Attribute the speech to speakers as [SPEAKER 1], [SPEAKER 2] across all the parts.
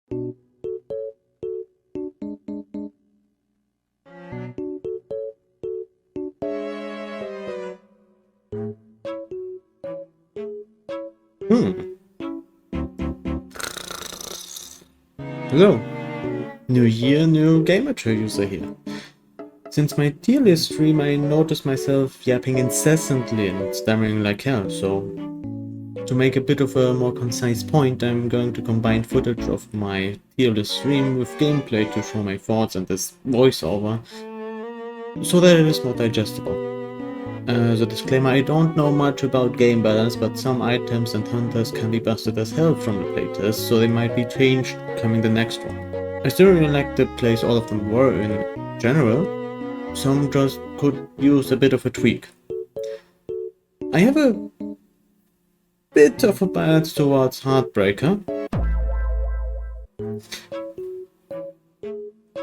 [SPEAKER 1] Hello, new year, new gamer user here. Since my Tierlist stream, I noticed myself yapping incessantly and stammering like hell, so to make a bit of a more concise point, I'm going to combine footage of my Tierlist stream with gameplay to show my thoughts and this voiceover, so that it is more digestible. As a disclaimer, I don't know much about game balance, but some items and hunters can be busted as hell from the playtest, so they might be changed coming the next one. I still really like the place all of them were in general, some just could use a bit of a tweak. I have a bit of a bias towards Heartbreaker.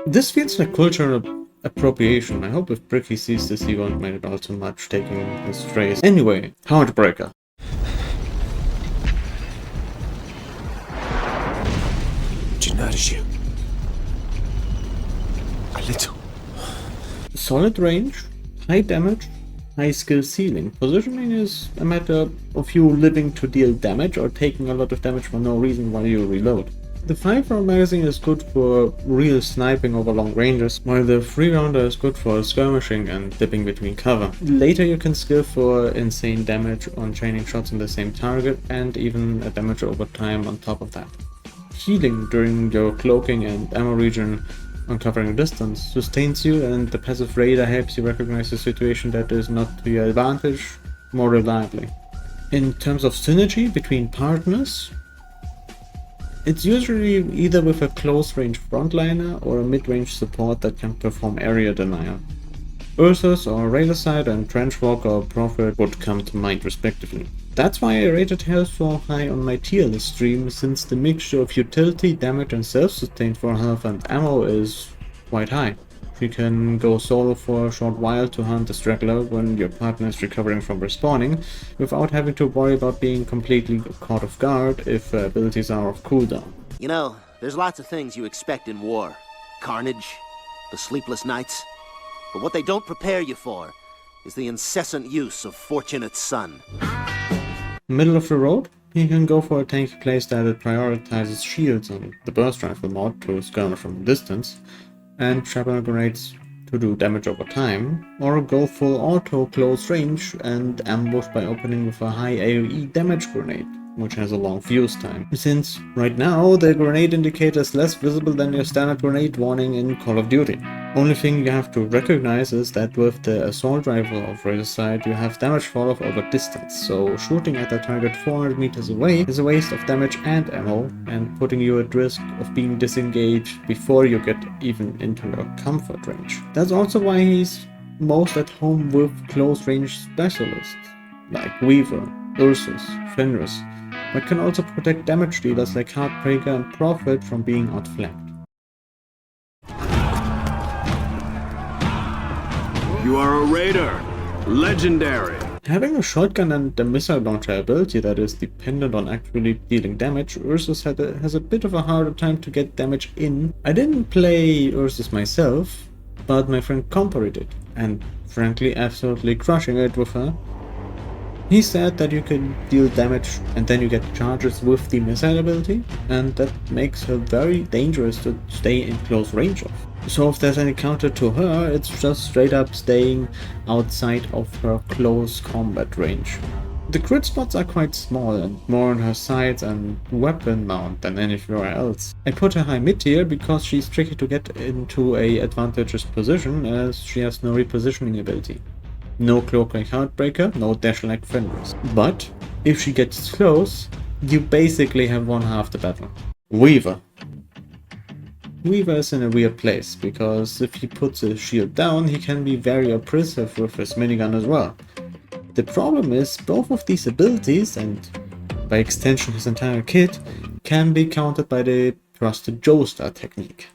[SPEAKER 1] This feels like cultural appropriation. I hope if Bricky sees this he won't mind it all too much, taking his phrase. Anyway, Heartbreaker.
[SPEAKER 2] Do you notice you? A little.
[SPEAKER 1] Solid range, high damage, high skill ceiling. Positioning is a matter of you living to deal damage or taking a lot of damage for no reason while you reload. The 5-round magazine is good for real sniping over long ranges, while the 3-rounder is good for skirmishing and dipping between cover. Later you can skill for insane damage on chaining shots on the same target and even a damage over time on top of that. Healing during your cloaking and ammo regen on covering distance sustains you, and the passive radar helps you recognize a situation that is not to your advantage more reliably. In terms of synergy between partners, it's usually either with a close-range frontliner or a mid-range support that can perform area denial. Ursus or Raiderside and Trenchwalker or Prophet would come to mind respectively. That's why I rated her so high on my tier list stream, since the mixture of utility, damage and self-sustain for health and ammo is quite high. You can go solo for a short while to hunt a straggler when your partner is recovering from respawning, without having to worry about being completely caught off guard if abilities are off cooldown.
[SPEAKER 3] You know, there's lots of things you expect in war. Carnage, the sleepless nights. But what they don't prepare you for is the incessant use of Fortunate Son.
[SPEAKER 1] Middle of the road, you can go for a tanky playstyle that prioritizes shields and the burst rifle mod to skirmish from a distance, and shrapnel grenades to do damage over time, or go full auto close range and ambush by opening with a high AoE damage grenade, which has a long fuse time. Since right now the grenade indicator is less visible than your standard grenade warning in Call of Duty. Only thing you have to recognize is that with the assault rifle of Raiderside you have damage fall off over distance, so shooting at the target 400 meters away is a waste of damage and ammo, and putting you at risk of being disengaged before you get even into your comfort range. That's also why he's most at home with close range specialists like Weaver, Ursus, Fenris, but can also protect damage dealers like Heartbreaker and Prophet from being outflanked.
[SPEAKER 2] You are a raider. Legendary.
[SPEAKER 1] Having a shotgun and a missile launcher ability that is dependent on actually dealing damage, Ursus has a bit of a harder time to get damage in. I didn't play Ursus myself, but my friend Compari did, and frankly absolutely crushing it with her. He said that you can deal damage and then you get charges with the missile ability, and that makes her very dangerous to stay in close range of. So if there's any counter to her, it's just straight up staying outside of her close combat range. The crit spots are quite small and more on her sides and weapon mount than anywhere else. I put her high mid tier because she's tricky to get into a advantageous position, as she has no repositioning ability. No cloak like Heartbreaker, no dash like Fenris. But if she gets close, you basically have won half the battle. Weaver. Weaver is in a weird place, because if he puts his shield down, he can be very oppressive with his minigun as well. The problem is, both of these abilities, and by extension his entire kit, can be countered by the trusted Joestar technique.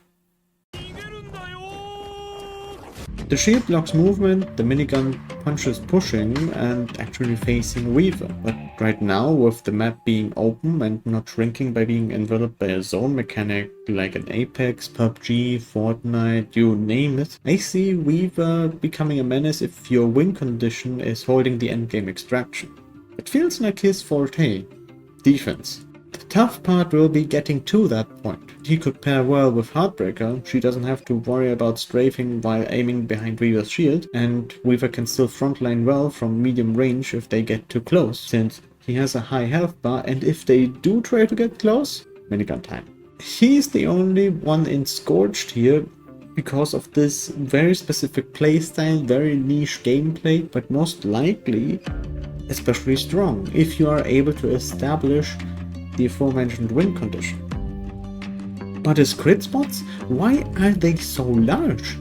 [SPEAKER 1] The shield blocks movement, the minigun punches pushing and actually facing Weaver. But right now, with the map being open and not shrinking by being enveloped by a zone mechanic like an Apex, PUBG, Fortnite, you name it, I see Weaver becoming a menace if your win condition is holding the endgame extraction. It feels like his forte. Defense. The tough part will be getting to that point. He could pair well with Heartbreaker, she doesn't have to worry about strafing while aiming behind Weaver's shield, and Weaver can still frontline well from medium range if they get too close, since he has a high health bar, and if they do try to get close, minigun time. He's the only one in Scorched here because of this very specific playstyle, very niche gameplay, but most likely especially strong if you are able to establish the aforementioned win condition. But his crit spots, why are they so large?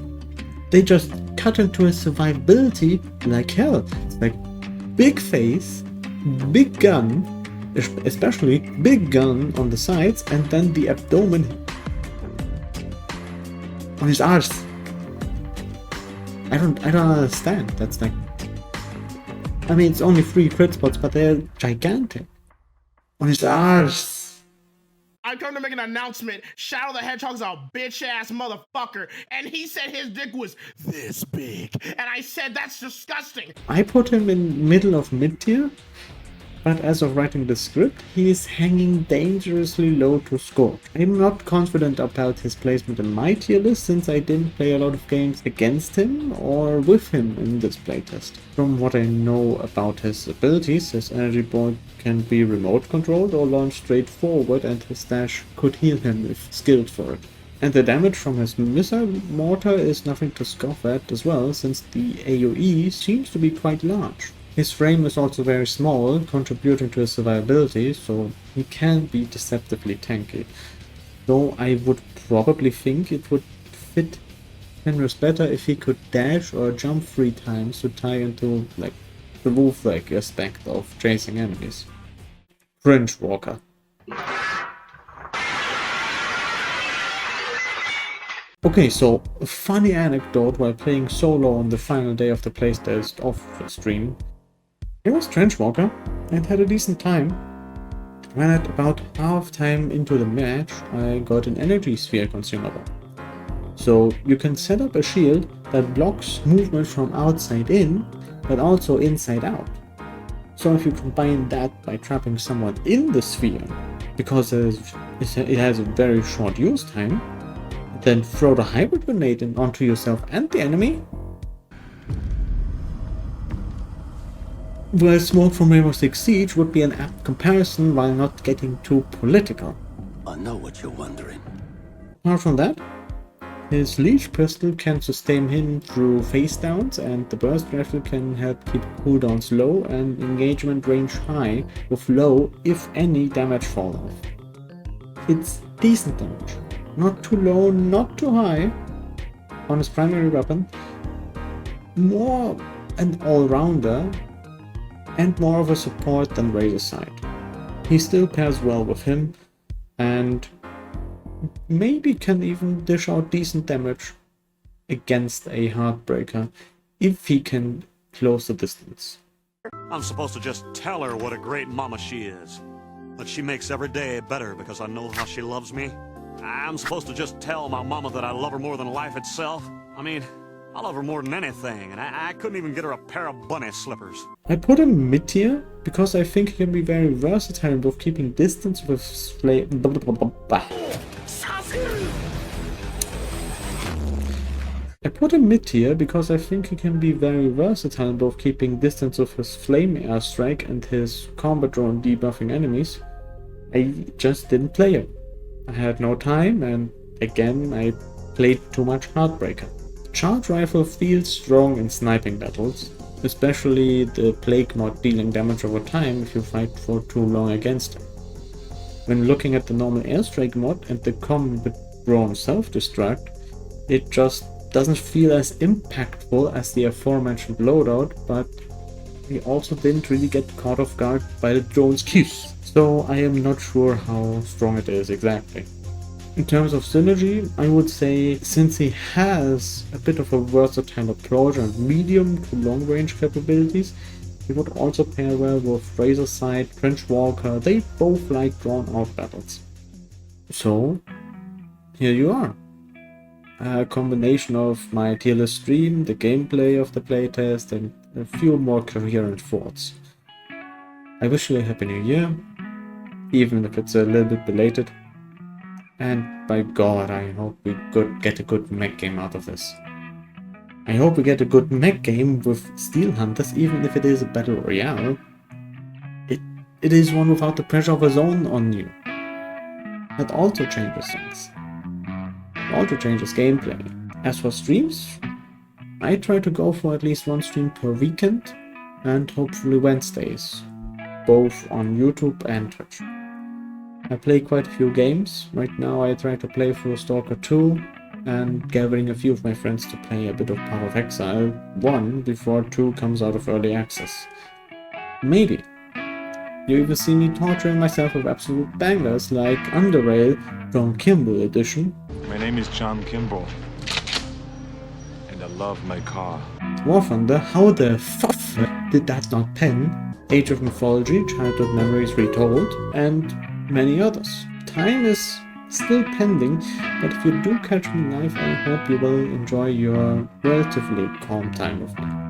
[SPEAKER 1] They just cut into his survivability like hell. It's like big face, big gun, especially big gun on the sides, and then the abdomen on his arse. I don't understand. That's like, I mean, it's only 3 crit spots, but they're gigantic. On his arse.
[SPEAKER 4] I come to make an announcement. Shadow the Hedgehog's a bitch-ass motherfucker, and he said his dick was this big, and I said that's disgusting.
[SPEAKER 1] I put him in middle of mid-tier, but as of writing the script, he is hanging dangerously low to Scorched. I'm not confident about his placement in my tier list since I didn't play a lot of games against him or with him in this playtest. From what I know about his abilities, his energy board can be remote controlled or launched straight forward, and his dash could heal him if skilled for it. And the damage from his missile mortar is nothing to scoff at as well, since the AoE seems to be quite large. His frame is also very small, contributing to his survivability, so he can be deceptively tanky. Though I would probably think it would fit Fenris better if he could dash or jump 3 times to tie into like the wolf-like aspect of chasing enemies. Fringe Walker. Okay, so a funny anecdote while playing solo on the final day of the playtest of the stream. I was Trenchwalker and had a decent time. When at about half time into the match, I got an energy sphere consumable. So you can set up a shield that blocks movement from outside in, but also inside out. So if you combine that by trapping someone in the sphere, because it has a very short use time, then throw the hybrid grenade in onto yourself and the enemy, well, smoke from Rainbow Six Siege would be an apt comparison while not getting too political.
[SPEAKER 3] I know what you're wondering.
[SPEAKER 1] Apart from that, his leech pistol can sustain him through face downs, and the burst rifle can help keep cooldowns low and engagement range high with low, if any, damage fall off. It's decent damage. Not too low, not too high on his primary weapon. More an all-rounder and more of a support than Razor's side. He still pairs well with him and maybe can even dish out decent damage against a Heartbreaker if he can close the distance.
[SPEAKER 5] I'm supposed to just tell her what a great mama she is, but she makes every day better because I know how she loves me. I'm supposed to just tell my mama that I love her more than life itself. I mean, I love her more than anything, and I couldn't even get her a pair of bunny slippers.
[SPEAKER 1] I put him mid-tier because I think he can be very versatile in both keeping distance with flame. I put him mid-tier because I think he can be very versatile in both keeping distance with his flame airstrike and his combat drone debuffing enemies. I just didn't play him. I had no time, and again I played too much Heartbreaker. Charge rifle feels strong in sniping battles, especially the plague mod dealing damage over time if you fight for too long against him. When looking at the normal airstrike mod and the combat drone self-destruct, it just doesn't feel as impactful as the aforementioned loadout, but we also didn't really get caught off guard by the drone's kiss, so I am not sure how strong it is exactly. In terms of synergy, I would say since he has a bit of a versatile approach and medium to long range capabilities, he would also pair well with Razorsight, Trench Walker. They both like drawn out battles. So, here you are. A combination of my tier list stream, the gameplay of the playtest, and a few more coherent thoughts. I wish you a happy new year, even if it's a little bit belated. And by God, I hope we could get a good mech game out of this. I hope we get a good mech game with Steel Hunters, even if it is a battle royale. It is one without the pressure of a zone on you. That also changes things. It also changes gameplay. As for streams, I try to go for at least one stream per weekend, and hopefully Wednesdays, both on YouTube and Twitch. I play quite a few games. Right now I try to play through Stalker 2 and gathering a few of my friends to play a bit of Path of Exile 1 before 2 comes out of early access. Maybe. You even see me torturing myself with absolute bangers like Underrail from Kimball Edition.
[SPEAKER 6] My name is John Kimball, and I love my car.
[SPEAKER 1] War Thunder, how the fuck did that not pen? Age of Mythology, Childhood Memories Retold, and many others. Time is still pending, but if you do catch me live, I hope you will enjoy your relatively calm time with me.